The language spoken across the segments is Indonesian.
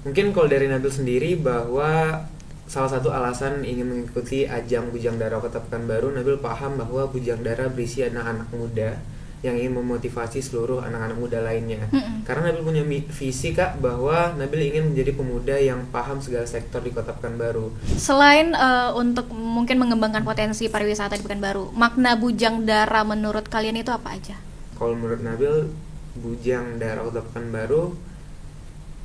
Mungkin kalau dari Nabil sendiri bahwa salah satu alasan ingin mengikuti ajang Bujang Dara Kota Pekanbaru, Nabil paham bahwa Bujang Dara berisi anak-anak muda yang ingin memotivasi seluruh anak-anak muda lainnya. Karena Nabil punya visi Kak, bahwa Nabil ingin menjadi pemuda yang paham segala sektor di Kota Pekanbaru. Selain untuk mungkin mengembangkan potensi pariwisata di Pekanbaru, makna Bujang Dara menurut kalian itu apa aja? Kalau menurut Nabil, Bujang Dara Kota Pekanbaru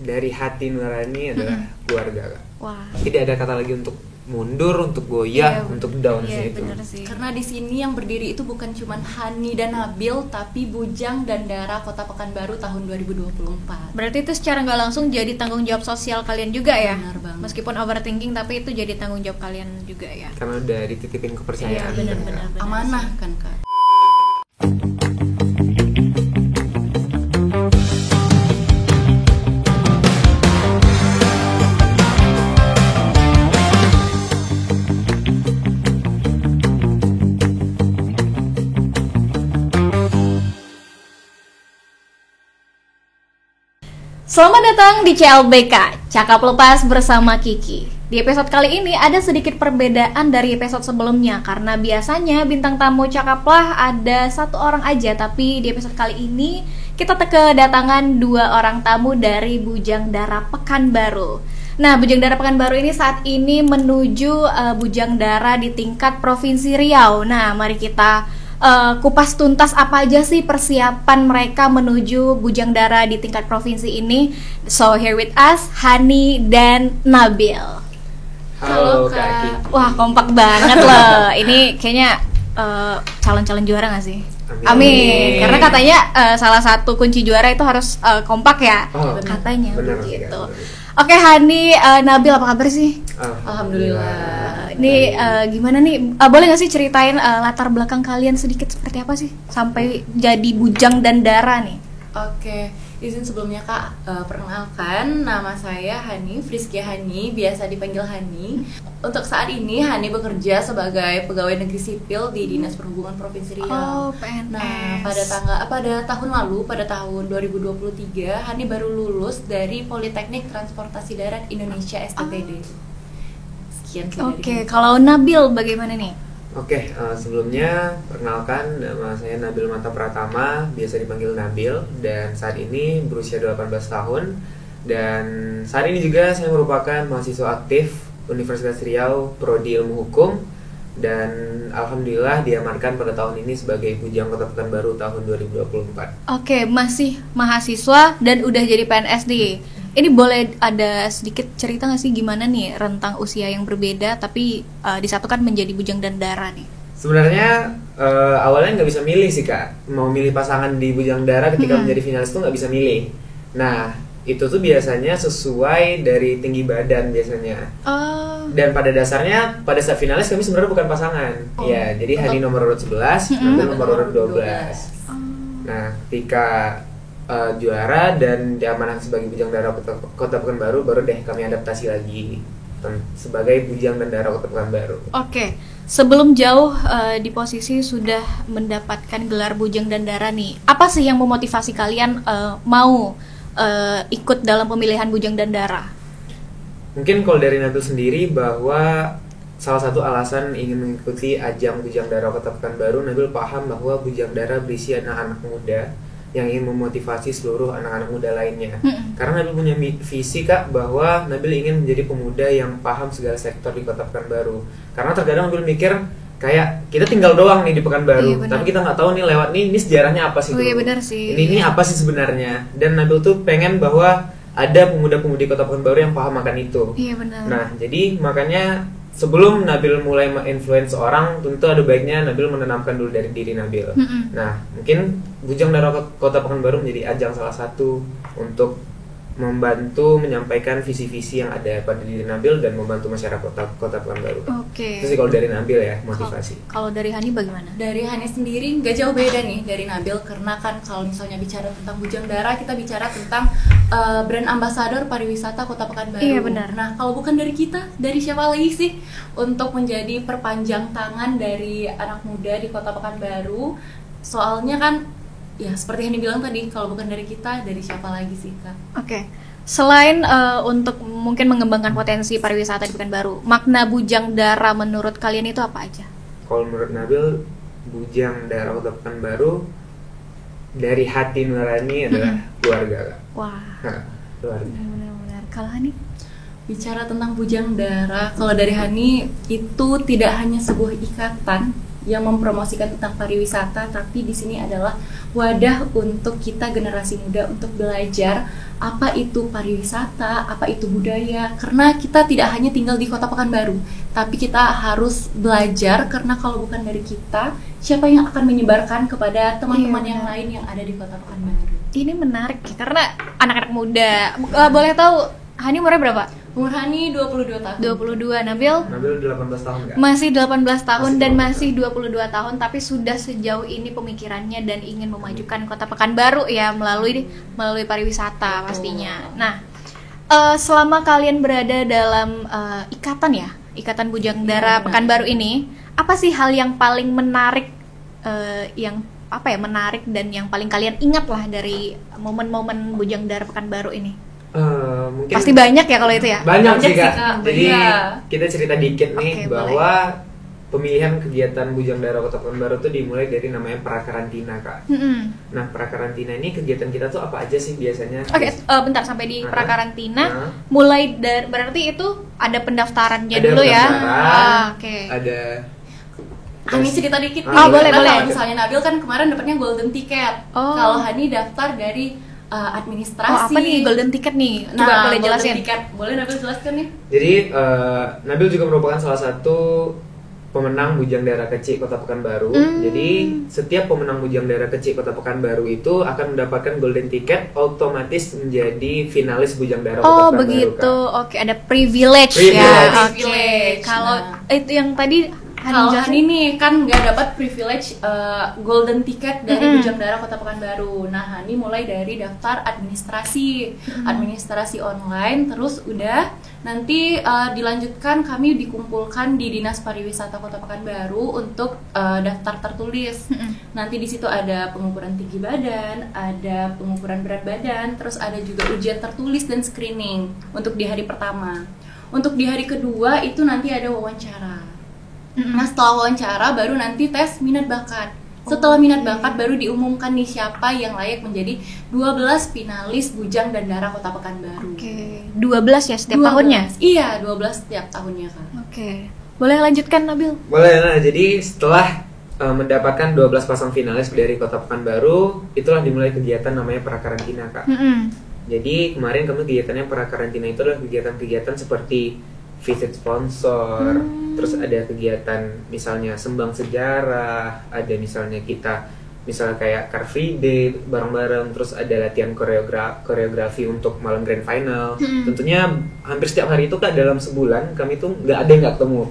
dari hati nurani adalah keluarga Kak. Wah. Tidak ada kata lagi untuk mundur, untuk goyah, untuk down itu. Bener sih. Karena di sini yang berdiri itu bukan cuma Hani dan Nabil, tapi Bujang dan Dara Kota Pekanbaru tahun 2024. Berarti itu secara nggak langsung jadi tanggung jawab sosial kalian juga ya? Benar banget. Meskipun overthinking, tapi itu jadi tanggung jawab kalian juga ya? Karena udah dititipin kepercayaan. Iya, benar. Amanah kan Kak. Selamat datang di CLBK, Cakap Lepas bersama Kiki. Di episode kali ini ada sedikit perbedaan dari episode sebelumnya, karena biasanya bintang tamu Cakaplah ada satu orang aja, tapi di episode kali ini kita kedatangan dua orang tamu dari Bujang Dara Pekanbaru. Nah, Bujang Dara Pekanbaru ini saat ini menuju Bujang Dara di tingkat Provinsi Riau. Nah, mari kita kupas tuntas apa aja sih persiapan mereka menuju Bujang Dara di tingkat provinsi ini. So here with us Hani dan Nabil. Halo Kak. Wah, kompak banget loh. Ini kayaknya calon-calon juara gak sih? Amin. Karena katanya salah satu kunci juara itu harus kompak ya. Katanya begitu. Oke, Hani, Nabil, apa kabar sih? Alhamdulillah. Ini gimana nih? Boleh nggak sih ceritain latar belakang kalian sedikit seperti apa sih sampai jadi Bujang dan Dara nih? Oke, izin sebelumnya Kak, perkenalkan nama saya Hani, Friskia Hani, biasa dipanggil Hani. Untuk saat ini Hani bekerja sebagai pegawai negeri sipil di Dinas Perhubungan Provinsi Riau. Oh, PNS. Nah, pada tahun lalu, pada tahun 2023, Hani baru lulus dari Politeknik Transportasi Darat Indonesia STTD. Sekian sih dari Oke, Hani. kalau Nabil bagaimana nih? Oke, sebelumnya perkenalkan, nama saya Nabil Mata Pratama, biasa dipanggil Nabil, dan saat ini berusia 18 tahun. Dan saat ini juga saya merupakan mahasiswa aktif Universitas Riau, Prodi Ilmu Hukum, dan alhamdulillah diamankan pada tahun ini sebagai Bujang Kota Pekanbaru tahun 2024. Oke, masih mahasiswa dan udah jadi PNS nih. Ini boleh ada sedikit cerita nggak sih gimana nih rentang usia yang berbeda tapi disatukan menjadi Bujang dan Dara nih? Sebenarnya awalnya nggak bisa milih sih Kak, mau milih pasangan di Bujang Dara ketika menjadi finalis tuh nggak bisa milih. Nah, itu tuh biasanya sesuai dari tinggi badan biasanya. Dan pada dasarnya pada saat finalis kami sebenarnya bukan pasangan. Ya, jadi Hani nomor urut 11, Nabil nomor urut 12. Nah, ketika juara dan diamankan sebagai Bujang Dara Kota Pekanbaru, baru deh kami adaptasi lagi sebagai Bujang dan Dara Kota Pekanbaru. Oke, sebelum jauh di posisi sudah mendapatkan gelar Bujang dan Dara nih, apa sih yang memotivasi kalian mau ikut dalam pemilihan Bujang dan Dara? Mungkin kalau dari Nabil sendiri bahwa salah satu alasan ingin mengikuti ajang Bujang Dara Kota Pekanbaru, Nabil paham bahwa Bujang Dara berisi anak-anak muda yang ingin memotivasi seluruh anak-anak muda lainnya. Karena Nabil punya visi Kak, bahwa Nabil ingin menjadi pemuda yang paham segala sektor di Kota Pekanbaru. Karena terkadang Nabil mikir kayak kita tinggal doang nih di Pekanbaru, tapi kita nggak tahu nih lewat nih ini sejarahnya apa sih dulu. Iya benar sih. Ini apa sih sebenarnya? Dan Nabil tuh pengen bahwa ada pemuda-pemudi Kota Pekanbaru yang paham akan itu. Iya benar. Nah, jadi makanya sebelum Nabil mulai influence orang, tentu ada baiknya Nabil menanamkan dulu dari diri Nabil. Nah, mungkin Bujang Dara Kota Pekanbaru menjadi ajang salah satu untuk membantu menyampaikan visi-visi yang ada pada diri Nabil dan membantu masyarakat Kota Pekanbaru. Oke. Itu sih kalau dari Nabil ya, motivasi. Kalau dari Hani bagaimana? Dari Hani sendiri nggak jauh beda nih dari Nabil, karena kan kalau misalnya bicara tentang Bujang Dara, kita bicara tentang brand ambassador pariwisata Kota Pekanbaru. Iya benar. Nah, kalau bukan dari kita, dari siapa lagi sih untuk menjadi perpanjang tangan dari anak muda di Kota Pekanbaru? Soalnya kan ya seperti yang dibilang tadi, kalau bukan dari kita, dari siapa lagi sih Kak? Oke. Selain untuk mungkin mengembangkan potensi pariwisata di Pekanbaru, makna Bujang Dara menurut kalian itu apa aja? Kalau menurut Nabil, Bujang Dara Kota Pekanbaru dari hati nurani adalah keluarga, Kak. Wah, Keluarga. benar-benar. Kalau Hani? Bicara tentang Bujang Dara, kalau dari Hani itu tidak hanya sebuah ikatan yang mempromosikan tentang pariwisata, tapi di sini adalah wadah untuk kita generasi muda untuk belajar apa itu pariwisata, apa itu budaya. Karena kita tidak hanya tinggal di Kota Pekanbaru, tapi kita harus belajar karena kalau bukan dari kita, siapa yang akan menyebarkan kepada teman-teman yang lain yang ada di Kota Pekanbaru. Ini menarik ya, karena anak-anak muda. Boleh tahu Hani umurnya berapa? Umur Hani 22 tahun. 22. Nabil? Nabil 18 tahun nggak? Masih 18 tahun Masih dan 18 masih 22 tahun, tapi sudah sejauh ini pemikirannya dan ingin memajukan Kota Pekanbaru ya melalui pariwisata pastinya. Nah, selama kalian berada dalam ikatan Bujang Dara Pekanbaru ini, apa sih hal yang paling menarik menarik dan yang paling kalian ingat lah dari momen-momen Bujang Dara Pekanbaru ini? Mungkin Pasti banyak ya kalau itu ya. banyak sih, sih, Kak. Kak. Jadi Iya. kita cerita dikit nih Oke, bahwa pemilihan kegiatan Bujang Dara Kota Pekanbaru itu dimulai dari namanya prakarantina, Kak. Nah, prakarantina ini kegiatan kita tuh apa aja sih biasanya? Oke, bentar sampai di prakarantina. Nah. Mulai dari berarti itu ada pendaftarannya Ada dulu ya. pendaftaran, Oke. Ada Hani cerita dikit nih. Oh, boleh, Karena boleh. Kalau misalnya Nabil kan kemarin dapatnya golden ticket. Oh. Kalau Hani daftar dari administrasi. Oh, apa nih golden ticket nih? Coba Nah, boleh golden jelasin. ticket. Boleh Nabil jelaskan nih? Jadi Nabil juga merupakan salah satu pemenang Bujang Dara Kecil Kota Pekanbaru. Jadi setiap pemenang Bujang Dara Kecil Kota Pekanbaru itu akan mendapatkan golden ticket, otomatis menjadi finalis Bujang Dara Kota Oh, Pekanbaru. begitu. Kak. Oke, ada privilege, Privilege. ya. Oke. Privilege. Kalau Nah. itu yang tadi Kalau jelasin. Hani nih kan nggak dapat privilege golden ticket dari Bujang Dara Kota Pekanbaru. Nah, Hani mulai dari daftar administrasi online, terus udah nanti dilanjutkan kami dikumpulkan di Dinas Pariwisata Kota Pekanbaru untuk daftar tertulis. Nanti di situ ada pengukuran tinggi badan, ada pengukuran berat badan, terus ada juga ujian tertulis dan screening untuk di hari pertama. Untuk di hari kedua itu nanti ada wawancara. Nah, setelah wawancara baru nanti tes minat bakat. Setelah minat bakat baru diumumkan nih siapa yang layak menjadi 12 finalis Bujang dan Dara Kota Pekanbaru. Oke. 12 ya setiap 12. tahunnya? Iya, 12 setiap tahunnya, Kak. Oke. Boleh lanjutkan Nabil? Boleh. Nah, jadi setelah mendapatkan 12 pasang finalis dari Kota Pekanbaru, itulah dimulai kegiatan namanya prakarantina, Kak. Jadi kemarin kami kegiatannya prakarantina itu adalah kegiatan-kegiatan seperti visit sponsor, terus ada kegiatan misalnya sembang sejarah, ada misalnya kita misalnya kayak Car Free Day bareng-bareng, terus ada latihan koreografi untuk malam grand final. Tentunya hampir setiap hari itu, Kak, dalam sebulan kami tuh nggak ada yang nggak ketemu.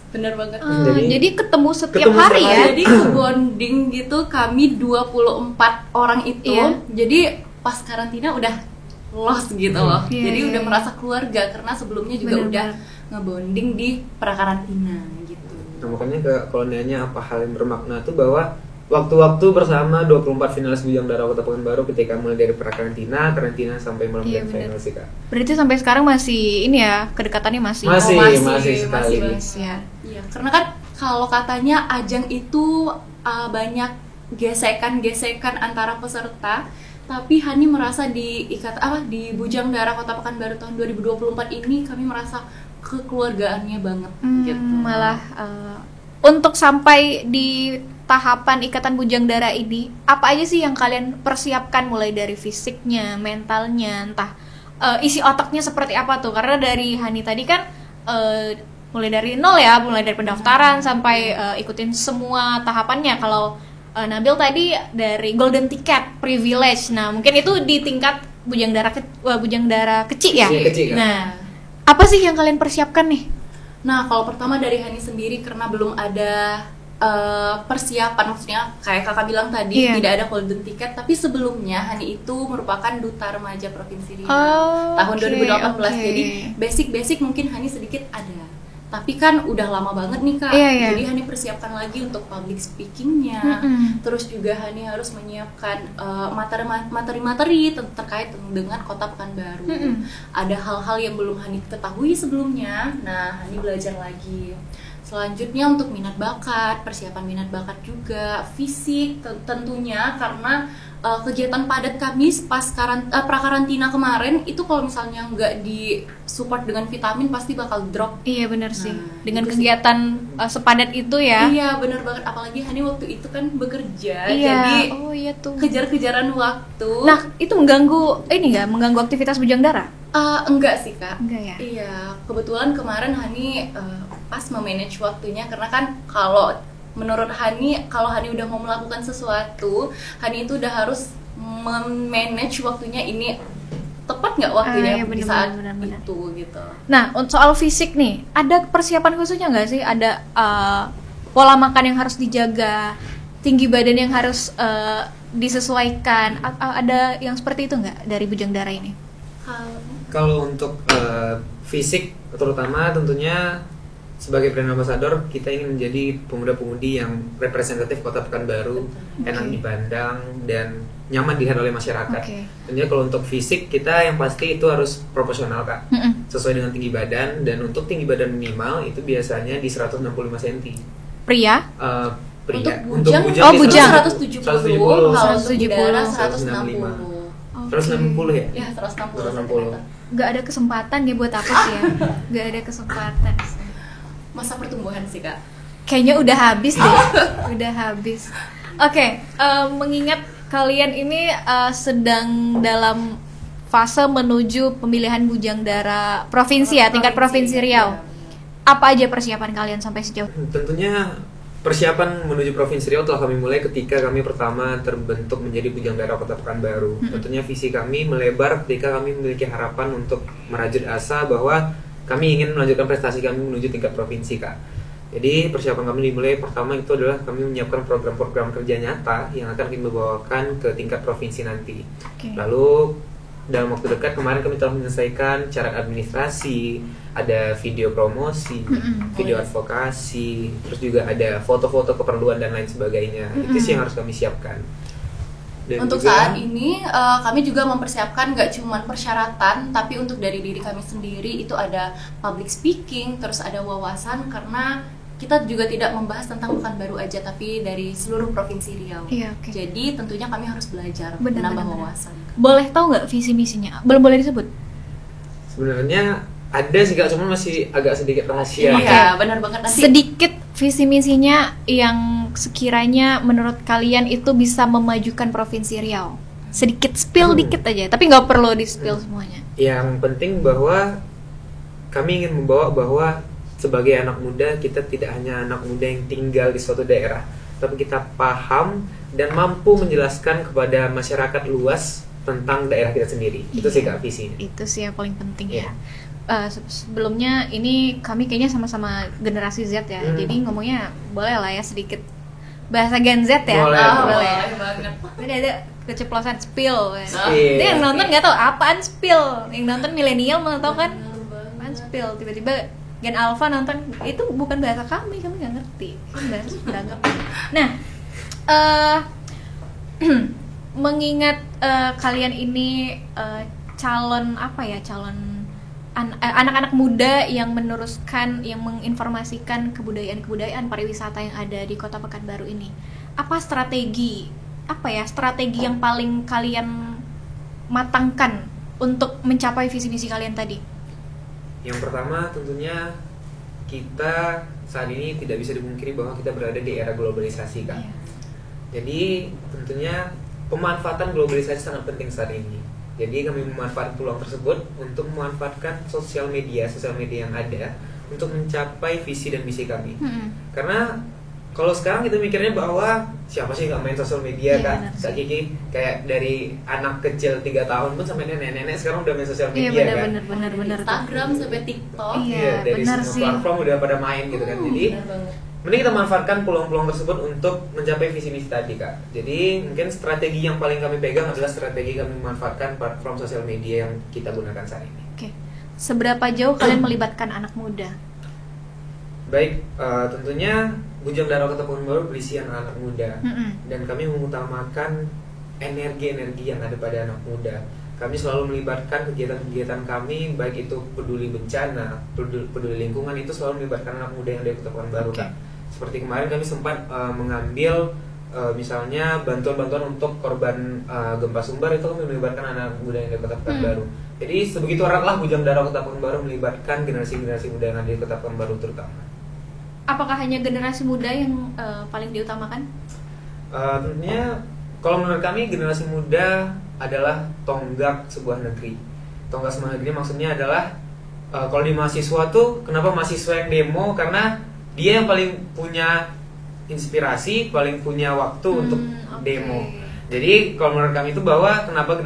Bener banget. Jadi ketemu setiap ketemu hari setiap ya? Jadi ngebonding gitu kami 24 orang itu. Iya. Jadi pas karantina udah lost gitu loh. Iya, Jadi iya, udah iya. merasa keluarga karena sebelumnya juga Bener udah banget. ngebonding di prakarantina gitu. Nah, makanya kalau nanya apa hal yang bermakna tuh bahwa waktu-waktu bersama 24 finalis Bujang Dara Kota Pekanbaru ketika mulai dari karantina sampai malam Iya, grand bener. final sih, Kak. Berarti sampai sekarang masih ini ya, kedekatannya masih. Masih sekali. Ya. Iya, karena kan kalau katanya ajang itu banyak gesekan-gesekan antara peserta, tapi Hani merasa di Bujang Dara Kota Pekanbaru tahun 2024 ini kami merasa kekeluargaannya banget gitu. Malah untuk sampai di tahapan ikatan Bujang Dara ini, apa aja sih yang kalian persiapkan mulai dari fisiknya, mentalnya, entah isi otaknya seperti apa tuh? Karena dari Hani tadi kan mulai dari nol ya, mulai dari pendaftaran sampai ikutin semua tahapannya. Kalau Nabil tadi dari golden ticket, privilege. Nah, mungkin itu di tingkat Bujang Dara kecil ya. Kecil, kan? Nah, apa sih yang kalian persiapkan nih? Nah, kalau pertama dari Hani sendiri karena belum ada persiapan, maksudnya kayak kakak bilang tadi Iya. tidak ada golden ticket, tapi sebelumnya Hani itu merupakan duta remaja Provinsi Riau Oh, tahun oke, 2018. oke. Jadi basic mungkin Hani sedikit ada, tapi kan udah lama banget nih Kak. Iya, iya. Jadi Hani persiapkan lagi untuk public speakingnya. Terus juga Hani harus menyiapkan materi-materi terkait dengan Kota Pekanbaru. Ada hal-hal yang belum Hani ketahui sebelumnya. Nah, Hani belajar lagi. Selanjutnya untuk minat bakat, persiapan minat bakat juga, fisik tentunya, karena kegiatan padat kami pas prakarantina kemarin itu kalau misalnya nggak di support dengan vitamin pasti bakal drop. Iya benar sih. Nah, Dengan itu kegiatan sepadat itu ya. Iya benar banget, apalagi Hani waktu itu kan bekerja, Iya. jadi Oh iya tuh. kejar-kejaran waktu. Nah, itu mengganggu ini nggak? Mengganggu aktivitas Bujang Dara? Enggak sih Kak. Enggak ya? Iya, kebetulan kemarin Hani pas memanage waktunya, karena kan kalau menurut Hani, kalau Hani udah mau melakukan sesuatu, Hani itu udah harus memanage waktunya, ini tepat nggak waktunya iya, bener, di saat bener. itu gitu. Nah, soal fisik nih, ada persiapan khususnya nggak sih? Ada pola makan yang harus dijaga, tinggi badan yang harus disesuaikan. Ada yang seperti itu nggak dari Bujang Dara ini? Kalau untuk fisik terutama, tentunya sebagai brand ambassador kita ingin menjadi pemuda-pemudi yang representatif Kota Pekanbaru, enak dipandang dan nyaman dilihat oleh masyarakat. Tentunya kalau untuk fisik kita yang pasti itu harus proporsional Kak, sesuai dengan tinggi badan, dan untuk tinggi badan minimal itu biasanya di 165 cm. Pria? Pria. Untuk bujang, Oh, itu bujang. 170, kalau untuk 170, udara 165. 160. 160 ya? Ya, 160. 160. Nggak ada kesempatan ya buat apa sih ya? Nggak ada kesempatan. Masa pertumbuhan sih Kak. Kayaknya udah habis deh. Udah habis. Oke, mengingat kalian ini sedang dalam fase menuju pemilihan Bujang Dara provinsi ya, tingkat provinsi Riau. Apa aja persiapan kalian sampai sejauh? Tentunya persiapan menuju Provinsi Riau telah kami mulai ketika kami pertama terbentuk menjadi Bujang Dara Kota Pekanbaru. Tentunya visi kami melebar ketika kami memiliki harapan untuk merajut asa bahwa kami ingin melanjutkan prestasi kami menuju tingkat provinsi Kak. Jadi persiapan kami dimulai pertama itu adalah kami menyiapkan program-program kerja nyata yang akan kami bawakan ke tingkat provinsi nanti. Lalu dalam waktu dekat kemarin kami telah menyelesaikan cara administrasi, ada video promosi, video advokasi, terus juga ada foto-foto keperluan dan lain sebagainya. Itu sih yang harus kami siapkan. Dan untuk juga, saat ini kami juga mempersiapkan nggak cuma persyaratan, tapi untuk dari diri kami sendiri itu ada public speaking, terus ada wawasan, karena kita juga tidak membahas tentang Pekanbaru aja, tapi dari seluruh provinsi Riau. Iya, Jadi tentunya kami harus belajar, Benar, menambah benar. wawasan. Boleh tahu nggak visi misinya? Belum boleh disebut? sebenarnya ada sih Kak, cuma masih agak sedikit rahasia. Iya, benar banget. Nanti Sedikit visi misinya yang sekiranya menurut kalian itu bisa memajukan provinsi Riau. Sedikit spill dikit aja, tapi nggak perlu di spill semuanya. Yang penting bahwa kami ingin membawa bahwa sebagai anak muda, kita tidak hanya anak muda yang tinggal di suatu daerah, tapi kita paham dan mampu menjelaskan kepada masyarakat luas tentang daerah kita sendiri. Itu sih Kak visinya. Itu sih yang paling penting Iya. ya. Sebelumnya ini kami kayaknya sama-sama generasi Z ya, jadi ngomongnya boleh lah ya sedikit bahasa Gen Z ya. Boleh, boleh. banget. Ada keceplosan spill. Iya. Itu yang nonton nggak tahu apaan spill. Yang nonton milenial mau tahu kan? Apaan spill? Tiba-tiba Gen Alpha nonton, itu bukan bahasa kami nggak ngerti. Itu bahasa beragam. Nah, mengingat kalian ini calon anak-anak muda yang meneruskan, yang menginformasikan kebudayaan pariwisata yang ada di Kota Pekanbaru ini. Apa strategi yang paling kalian matangkan untuk mencapai visi misi kalian tadi? Yang pertama tentunya kita saat ini tidak bisa dipungkiri bahwa kita berada di era globalisasi Kak. Jadi tentunya pemanfaatan globalisasi sangat penting saat ini. Jadi kami memanfaatkan peluang tersebut untuk memanfaatkan sosial media yang ada untuk mencapai visi dan misi kami. Karena kalau sekarang kita mikirnya bahwa siapa sih nggak main sosial media Kak? Kak Kiki kayak dari anak kecil 3 tahun pun sampai nenek-nenek sekarang udah main sosial media kan? Bener. Instagram sampai TikTok. Iya, Dari benar semua sih. platform udah pada main gitu kan. Jadi mending kita manfaatkan peluang-peluang tersebut untuk mencapai visi misi tadi Kak. Jadi mungkin strategi yang paling kami pegang adalah strategi kami memanfaatkan platform sosial media yang kita gunakan saat ini. Oke. Seberapa jauh kalian melibatkan anak muda? Baik, tentunya Bujang Dara Kota Pekanbaru berisi anak-anak muda, dan kami mengutamakan energi-energi yang ada pada anak muda. Kami selalu melibatkan kegiatan-kegiatan kami, baik itu peduli bencana, peduli lingkungan, itu selalu melibatkan anak muda yang ada di Kota Pekanbaru, Kak. Seperti kemarin kami sempat mengambil misalnya bantuan-bantuan untuk korban gempa Sumbar, itu kami melibatkan anak muda yang ada di Kota Pekanbaru. Jadi sebegitu eratlah Bujang Dara Kota Pekanbaru melibatkan generasi-generasi muda yang ada di Kota Pekanbaru terutama. Apakah hanya generasi muda yang paling diutamakan? Tentunya kalau menurut kami generasi muda adalah tonggak sebuah negeri. Tonggak sebuah negeri maksudnya adalah kalau di mahasiswa tuh, kenapa mahasiswa yang demo? Karena dia yang paling punya inspirasi, paling punya waktu untuk demo. Jadi kalau menurut kami itu bahwa kenapa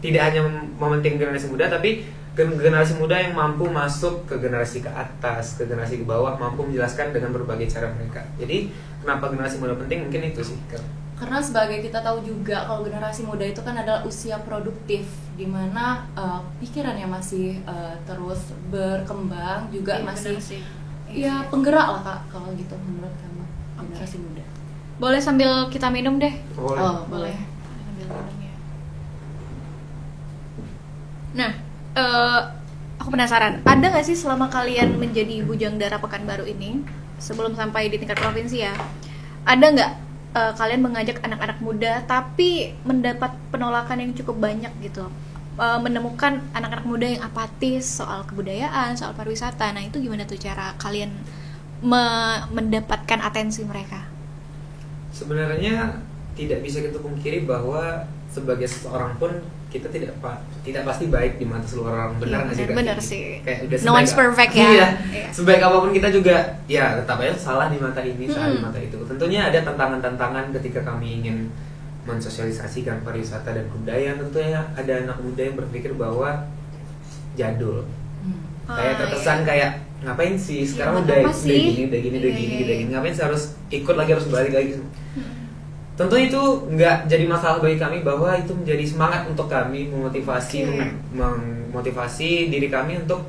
tidak hanya mementingkan generasi muda, tapi generasi muda yang mampu masuk ke generasi ke atas, ke generasi ke bawah, mampu menjelaskan dengan berbagai cara mereka. Jadi kenapa generasi muda penting, mungkin itu sih. Karena sebagai kita tahu juga kalau generasi muda itu kan adalah usia produktif, di mana pikirannya masih terus berkembang, juga masih penggerak lah Kak, kalau gitu menurut kamu generasi muda. Boleh sambil kita minum deh. Boleh. Oh, boleh. Nah, aku penasaran, ada nggak sih selama kalian menjadi Bujang Dara Pekanbaru ini, sebelum sampai di tingkat provinsi ya, ada nggak kalian mengajak anak-anak muda tapi mendapat penolakan yang cukup banyak gitu, menemukan anak-anak muda yang apatis soal kebudayaan, soal pariwisata? Nah itu gimana tuh cara kalian mendapatkan atensi mereka? Sebenarnya tidak bisa kita pungkiri bahwa sebagai seseorang pun kita tidak pasti baik di mata seluruh orang. Benar nggak sih? Benar sih. Kayak udah no one's perfect ya. Iya. Sebaik apapun kita juga ya tetap aja salah di mata ini, salah di mata itu. Tentunya ada tantangan-tantangan ketika kami ingin mensosialisasikan pariwisata dan kebudayaan. Tentunya ada anak muda yang berpikir bahwa jadul. Kayak terkesan kayak ngapain sih sekarang udah gini, ngapain sih harus ikut lagi, harus balik lagi. Tentu itu nggak jadi masalah bagi kami, bahwa itu menjadi semangat untuk kami memotivasi diri kami untuk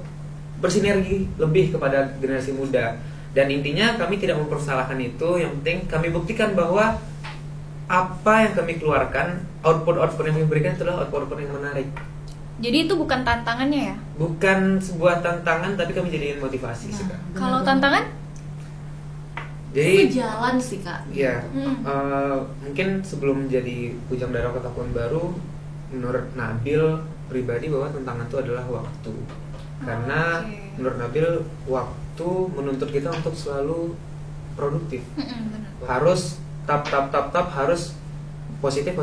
bersinergi lebih kepada generasi muda. Dan intinya kami tidak mempersalahkan itu, yang penting kami buktikan bahwa apa yang kami keluarkan, output yang kami berikan adalah output yang menarik. Jadi itu bukan tantangannya ya? Bukan sebuah tantangan, tapi kami jadiin motivasi sih, Kak. Kalau tantangan? Jadi itu jalan sih Kak. Iya. Mungkin sebelum jadi Bujang Dara Kota Pekanbaru, menurut Nabil pribadi bahwa tantangan itu adalah waktu. Karena menurut Nabil waktu menuntut kita untuk selalu produktif. Harus tap harus positif.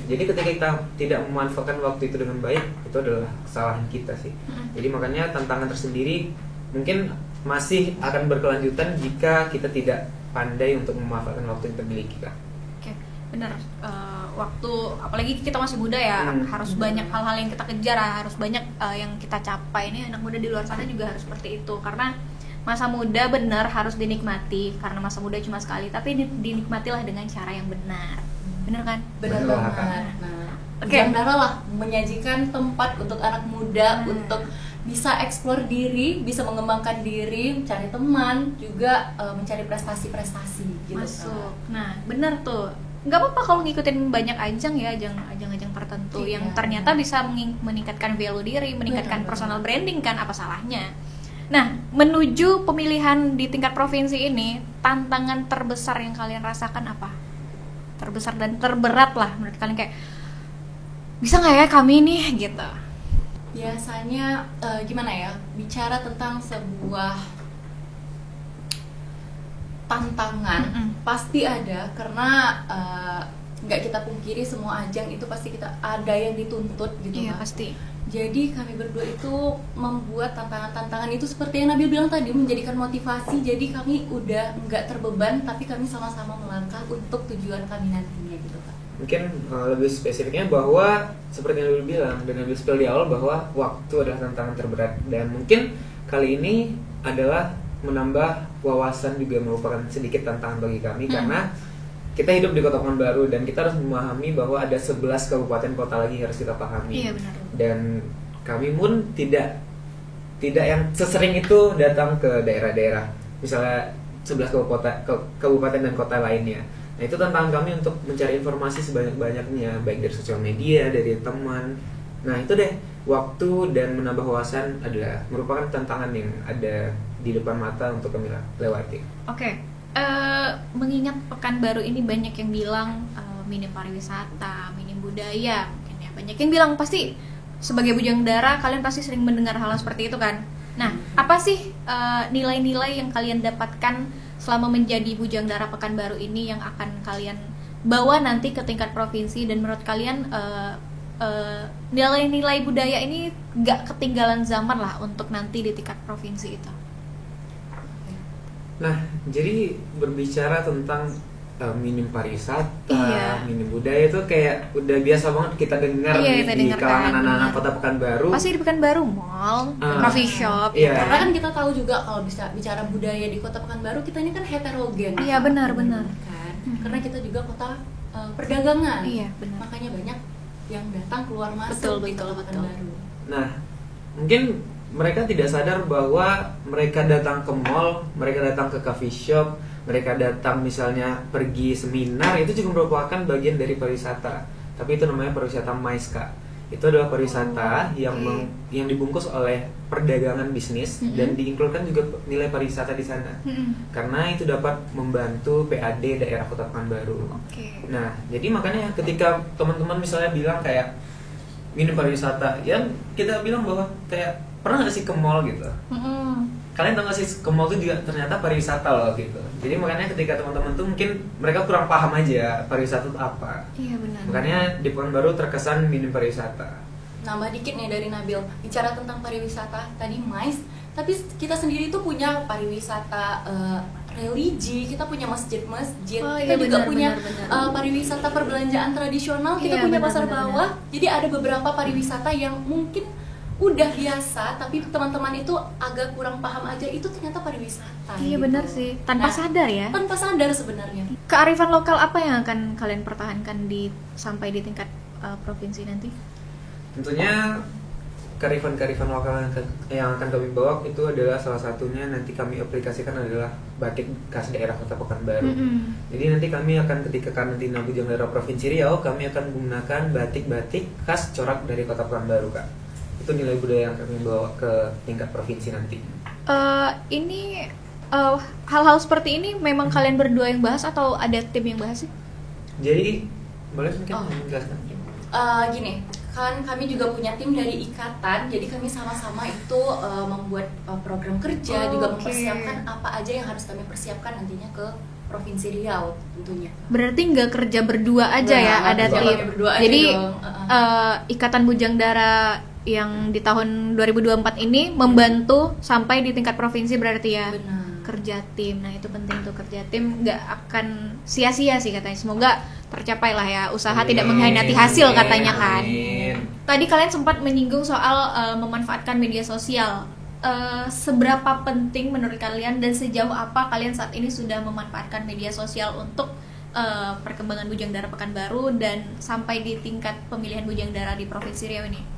Jadi ketika kita tidak memanfaatkan waktu itu dengan baik, itu adalah kesalahan kita sih. Jadi makanya tantangan tersendiri mungkin masih akan berkelanjutan jika kita tidak pandai untuk memanfaatkan waktu yang termiliki, Kak. Oke, benar. Waktu, apalagi kita masih muda ya, harus banyak hal-hal yang kita kejar, harus banyak yang kita capai. Ini anak muda di luar sana juga harus seperti itu, karena masa muda benar harus dinikmati, karena masa muda cuma sekali, tapi dinikmatilah dengan cara yang benar. Benar kan? Benar banget. Nah, Bujang Dara lah menyajikan tempat untuk anak muda untuk bisa eksplor diri, bisa mengembangkan diri, mencari teman, juga mencari prestasi-prestasi gitu. Masuk. Nah, benar tuh. Nggak apa-apa kalau ngikutin banyak ajang ya, ajang-ajang tertentu yang ternyata bisa meningkatkan value diri, meningkatkan personal branding kan, apa salahnya? Nah, menuju pemilihan di tingkat provinsi ini, tantangan terbesar yang kalian rasakan apa? Terbesar dan terberat lah menurut kalian, kayak bisa nggak ya kami nih gitu? Biasanya gimana ya, bicara tentang sebuah tantangan pasti ada, karena nggak kita pungkiri semua ajang itu pasti kita ada yang dituntut gitu. Iya, kan? pasti. Jadi kami berdua itu membuat tantangan-tantangan itu seperti yang Nabil bilang tadi, menjadikan motivasi. Jadi kami udah nggak terbeban, tapi kami sama-sama melangkah untuk tujuan kami nantinya gitu Kak. Mungkin lebih spesifiknya bahwa seperti yang Nabil bilang dan Nabil spill di awal, bahwa waktu adalah tantangan terberat, dan mungkin kali ini adalah menambah wawasan juga merupakan sedikit tantangan bagi kami, karena kita hidup di Kota Pekanbaru dan kita harus memahami bahwa ada 11 kabupaten kota lagi yang harus kita pahami. Iya, benar. Dan kami pun tidak yang sesering itu datang ke daerah-daerah. misalnya 11 kabupaten dan kota lainnya. Nah itu tantangan kami untuk mencari informasi sebanyak-banyaknya, baik dari sosial media, dari teman. Nah itu deh, waktu dan menambah wawasan adalah merupakan tantangan yang ada di depan mata untuk kami lewati. Oke. Mengingat Pekanbaru ini banyak yang bilang minim pariwisata, minim budaya, mungkin ya banyak yang bilang pasti sebagai Bujang Dara kalian pasti sering mendengar hal seperti itu kan. Nah, apa sih nilai-nilai yang kalian dapatkan selama menjadi Bujang Dara Pekanbaru ini yang akan kalian bawa nanti ke tingkat provinsi, dan menurut kalian nilai-nilai budaya ini gak ketinggalan zaman lah untuk nanti di tingkat provinsi itu? Nah, jadi berbicara tentang minim pariwisata, minim budaya itu kayak udah biasa banget kita dengar di kalangan anak-anak Kota Pekanbaru. Pasti di Pekanbaru mall, coffee shop. Karena kan kita tahu juga kalau bisa bicara budaya di Kota Pekanbaru, kita ini kan heterogen. Iya, benar. Kan? Karena kita juga kota perdagangan. Iya, benar. Makanya banyak yang datang keluar masuk di Kota Pekanbaru. Nah, mungkin mereka tidak sadar bahwa mereka datang ke mall, mereka datang ke coffee shop, mereka datang misalnya pergi seminar, itu juga merupakan bagian dari pariwisata. Tapi itu namanya pariwisata MICE, Kak. Itu adalah pariwisata yang dibungkus oleh perdagangan bisnis dan diinkludkan juga nilai pariwisata di sana. Karena itu dapat membantu PAD daerah Kota Pekanbaru. Nah, jadi makanya ketika teman-teman misalnya bilang kayak minim pariwisata, ya kita bilang bahwa kayak pernah nggak sih ke mall gitu? Kalian tahu nggak sih ke mall itu juga ternyata pariwisata loh gitu. Jadi makanya ketika teman-teman tuh mungkin mereka kurang paham aja pariwisata itu apa. Iya, benar. Makanya di Pekanbaru terkesan minim pariwisata. Nambah dikit nih dari Nabil, bicara tentang pariwisata tadi MICE, tapi kita sendiri tuh punya pariwisata religi, kita punya masjid-masjid, kita juga punya pariwisata perbelanjaan tradisional, kita punya pasar bawah. Jadi ada beberapa pariwisata yang mungkin udah biasa, tapi teman-teman itu agak kurang paham aja, itu ternyata pariwisata. Iya, gitu. Benar sih, tanpa sadar ya. Tanpa sadar sebenarnya. Kearifan lokal apa yang akan kalian pertahankan sampai di tingkat provinsi nanti? Tentunya kearifan lokal yang akan kami bawa itu adalah salah satunya nanti kami aplikasikan adalah batik khas daerah Kota Pekanbaru. Jadi nanti kami akan ketika nanti Bujang Dara Provinsi Riau, kami akan menggunakan batik-batik khas corak dari Kota Pekanbaru, Kak. Itu nilai budaya yang kami bawa ke tingkat provinsi nanti. Ini hal-hal seperti ini memang kalian berdua yang bahas atau ada tim yang bahas sih? Jadi boleh mungkin menjelaskan? Gini, kan kami juga punya tim dari ikatan, jadi kami sama-sama itu membuat program kerja, juga mempersiapkan apa aja yang harus kami persiapkan nantinya ke Provinsi Riau tentunya. Berarti nggak kerja berdua aja ya, ada tim. Jadi Ikatan Bujang Dara yang di tahun 2024 ini membantu sampai di tingkat provinsi berarti ya. Benar. Kerja tim, nah itu penting tuh, kerja tim nggak akan sia-sia sih katanya. Semoga tercapai lah ya, usaha tidak mengkhianati hasil katanya kan. Tadi kalian sempat menyinggung soal memanfaatkan media sosial. Seberapa penting menurut kalian dan sejauh apa kalian saat ini sudah memanfaatkan media sosial untuk perkembangan Bujang Dara Pekanbaru dan sampai di tingkat pemilihan Bujang Dara di Provinsi Riau ini?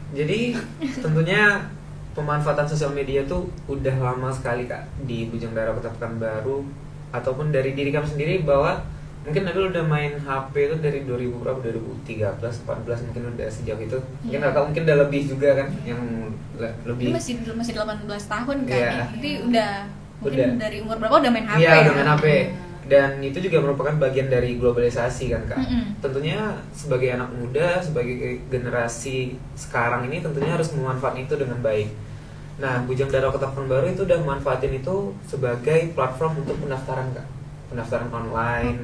Jadi tentunya pemanfaatan sosial media tuh udah lama sekali, Kak, di Bujang Dara Kota Pekanbaru, ataupun dari diri kami sendiri bahwa mungkin Nabil udah main HP itu dari 2013, 14 mungkin udah sejauh itu. Mungkin Kakak mungkin udah lebih juga kan, yang lebih. Masih 18 tahun kan. Yeah. Jadi mungkin dari umur berapa udah main HP? Iya, udah main HP. Dan itu juga merupakan bagian dari globalisasi kan, Kak. Tentunya sebagai anak muda, sebagai generasi sekarang ini tentunya harus memanfaatkan itu dengan baik. Nah, Bujang Dara Kota Pekanbaru itu udah memanfaatin itu sebagai platform untuk pendaftaran, Kak. Pendaftaran online.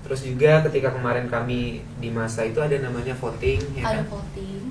Terus juga ketika kemarin kami di masa itu ada namanya voting, ya ada kan? voting.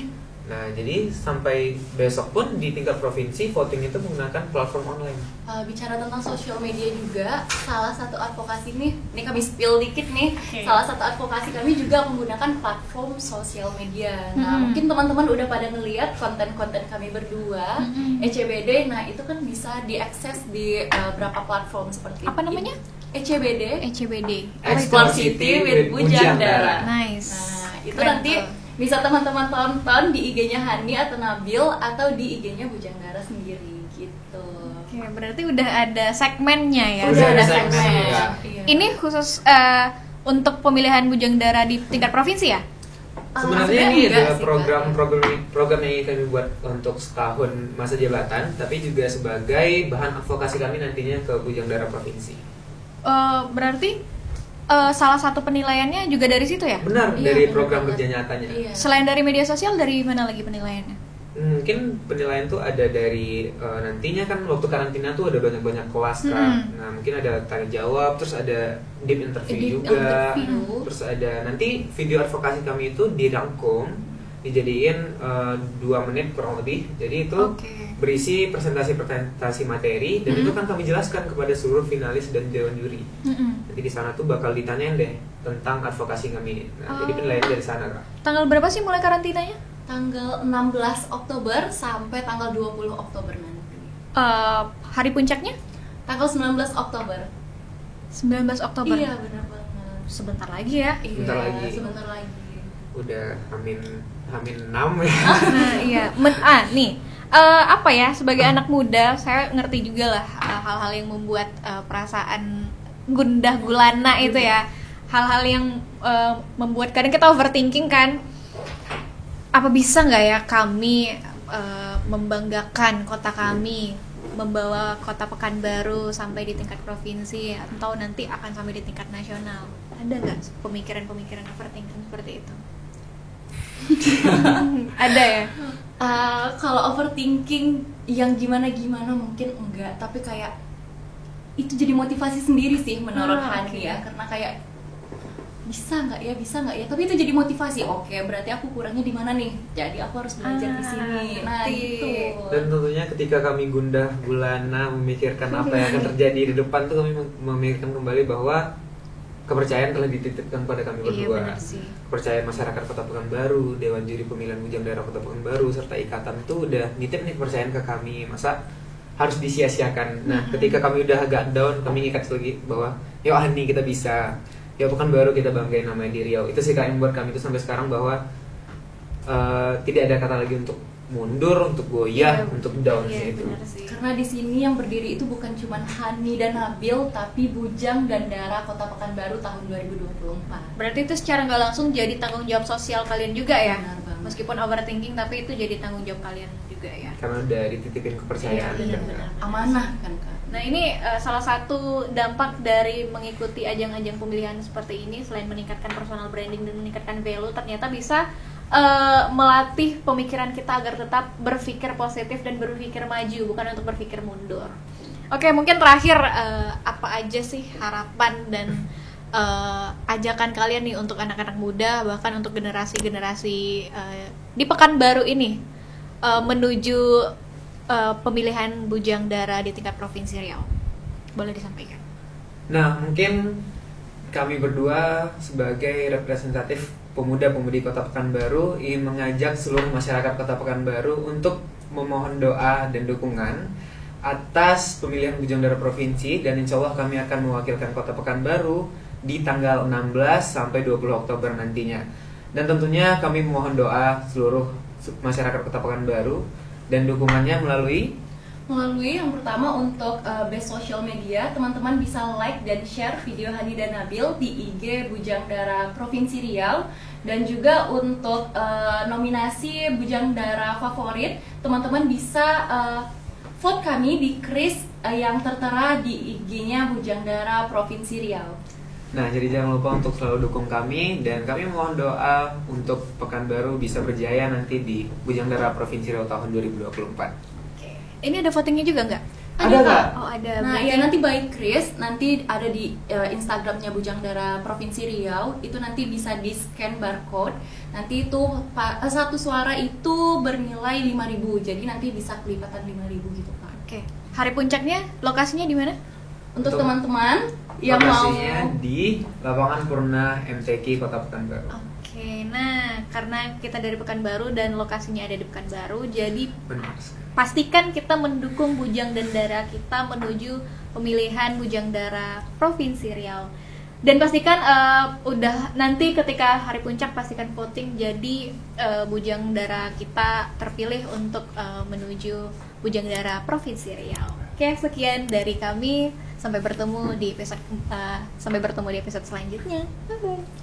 Nah, jadi sampai besok pun di tingkat provinsi voting itu menggunakan platform online. Bicara tentang sosial media juga, salah satu advokasi ini kami spill dikit nih. Salah satu advokasi kami juga menggunakan platform sosial media. Nah, mungkin teman-teman udah pada ngelihat konten-konten kami berdua, ECBD. Nah, itu kan bisa diakses di berapa platform seperti apa namanya? ECBD. ECBD. Explore City with Bujang Dara. Nice. Nah, itu keren nanti tuh. bisa teman-teman tonton di IG-nya Hani atau Nabil atau di IG-nya Bujang Dara sendiri gitu. Oke, berarti udah ada segmennya ya. Udah ada segmen. segmen, ya. Iya. Ini khusus untuk pemilihan Bujang Dara di tingkat provinsi ya? Sebenarnya ini enggak adalah sih, program yang kami buat untuk setahun masa jabatan, tapi juga sebagai bahan advokasi kami nantinya ke Bujang Dara provinsi. Berarti salah satu penilaiannya juga dari situ ya? Benar, Iya, dari benar program banget. kerja nyatanya. Iya. Selain dari media sosial, dari mana lagi penilaiannya? Mungkin penilaian tuh ada dari nantinya kan waktu karantina tuh ada banyak-banyak kelas kan. Nah mungkin ada tanya jawab, terus ada deep interview Deep juga, interview. terus ada nanti video advokasi kami itu dirangkum, dijadiin 2 menit kurang lebih. Jadi itu Oke. berisi presentasi materi dan itu kan kami jelaskan kepada seluruh finalis dan dewan juri. Nanti di sana tuh bakal ditanyain deh tentang advokasi kami. Nah, jadi penilaian dari sana kak. Tanggal berapa sih mulai karantinanya? Tanggal 16 Oktober sampai tanggal 20 Oktober nanti. Hari puncaknya? Tanggal 19 Oktober. 19 Oktober. Iya, benar banget. Sebentar lagi ya. Sebentar Iya, lagi. Sebentar lagi. Udah hamin 6 ya. Nah, iya. Nih. Apa ya, sebagai anak muda saya ngerti juga lah hal-hal yang membuat perasaan gundah gulana itu ya, hal-hal yang membuat kadang kita overthinking kan, apa bisa nggak ya kami membanggakan kota kami, membawa kota Pekanbaru sampai di tingkat provinsi atau nanti akan sampai di tingkat nasional. Ada nggak pemikiran-pemikiran overthinking seperti itu? Ada ya. Kalau overthinking yang gimana-gimana mungkin enggak, tapi kayak itu jadi motivasi sendiri sih menurut Hani ya, karena kayak bisa nggak ya, tapi itu jadi motivasi. Oke, berarti aku kurangnya di mana nih, jadi aku harus belajar di sini. Nah gitu. Dan tentunya ketika kami gundah gulana memikirkan apa yang akan terjadi di depan tuh kami memikirkan kembali bahwa kepercayaan telah dititipkan pada kami Iya, berdua. benar sih. Kepercayaan masyarakat Kota Pekanbaru, Dewan Juri Pemilihan Bujang Daerah Kota Pekanbaru serta ikatan itu udah nitip nih kepercayaan ke kami. Masa harus disia-siakan. Nah, ketika kami udah agak down, kami ngikat lagi bahwa yuk Hani kita bisa. Ya Pekanbaru kita banggain namanya di Riau. Itu sih Kak yang buat kami itu sampai sekarang bahwa tidak ada kata lagi untuk mundur, untuk goyah, untuk down Iya, itu. benar sih. Karena di sini yang berdiri itu bukan cuma Hani dan Nabil, tapi Bujang dan Dara Kota Pekanbaru tahun 2024. Berarti itu secara nggak langsung jadi tanggung jawab sosial kalian juga ya? Benar banget. Meskipun overthinking, tapi itu jadi tanggung jawab kalian juga ya? Karena udah dititipin kepercayaan. Iya, kan, benar-benar. Kak. Amanah kan Kak. Nah ini salah satu dampak dari mengikuti ajang-ajang pemilihan seperti ini, selain meningkatkan personal branding dan meningkatkan value, ternyata bisa melatih pemikiran kita agar tetap berpikir positif dan berpikir maju, bukan untuk berpikir mundur. Oke, mungkin terakhir apa aja sih harapan dan ajakan kalian nih untuk anak-anak muda, bahkan untuk generasi-generasi di Pekanbaru ini menuju pemilihan Bujang Dara di tingkat provinsi Riau? Boleh disampaikan. Nah, mungkin kami berdua sebagai representatif pemuda-pemudi Kota Pekanbaru ingin mengajak seluruh masyarakat Kota Pekanbaru untuk memohon doa dan dukungan atas pemilihan Bujang Dara provinsi, dan insya Allah kami akan mewakilkan Kota Pekanbaru di tanggal 16 sampai 20 Oktober nantinya. Dan tentunya kami memohon doa seluruh masyarakat Kota Pekanbaru dan dukungannya melalui yang pertama untuk base social media, teman-teman bisa like dan share video Hani dan Nabil di IG Bujang Dara Provinsi Riau. Dan juga untuk nominasi Bujang Dara favorit, teman-teman bisa vote kami di Kris yang tertera di IG-nya Bujang Dara Provinsi Riau. Nah, jadi jangan lupa untuk selalu dukung kami, dan kami mohon doa untuk Pekanbaru bisa berjaya nanti di Bujang Dara Provinsi Riau tahun 2024. Ini ada votingnya juga nggak? Ada, Kak. Oh ada. Nah, Berarti- ya nanti by Chris, nanti ada di Instagramnya Bujang Dara Provinsi Riau. Itu nanti bisa di scan barcode. Nanti itu satu suara itu bernilai 5.000. Jadi nanti bisa kelipatan 5.000 gitu Pak. Oke. Hari puncaknya lokasinya di mana? Untuk Untuk teman-teman yang mau lokasinya di Lapangan Purna MTQ Kota Pekanbaru. Oke. Nah, karena kita dari Pekanbaru dan lokasinya ada di Pekanbaru, jadi Benar sekali. pastikan kita mendukung Bujang dan Dara kita menuju pemilihan Bujang Dara Provinsi Riau. Dan pastikan udah nanti ketika hari puncak pastikan voting, jadi Bujang Dara kita terpilih untuk menuju Bujang Dara Provinsi Riau. Oke, sekian dari kami. Sampai bertemu di episode selanjutnya. Bye bye.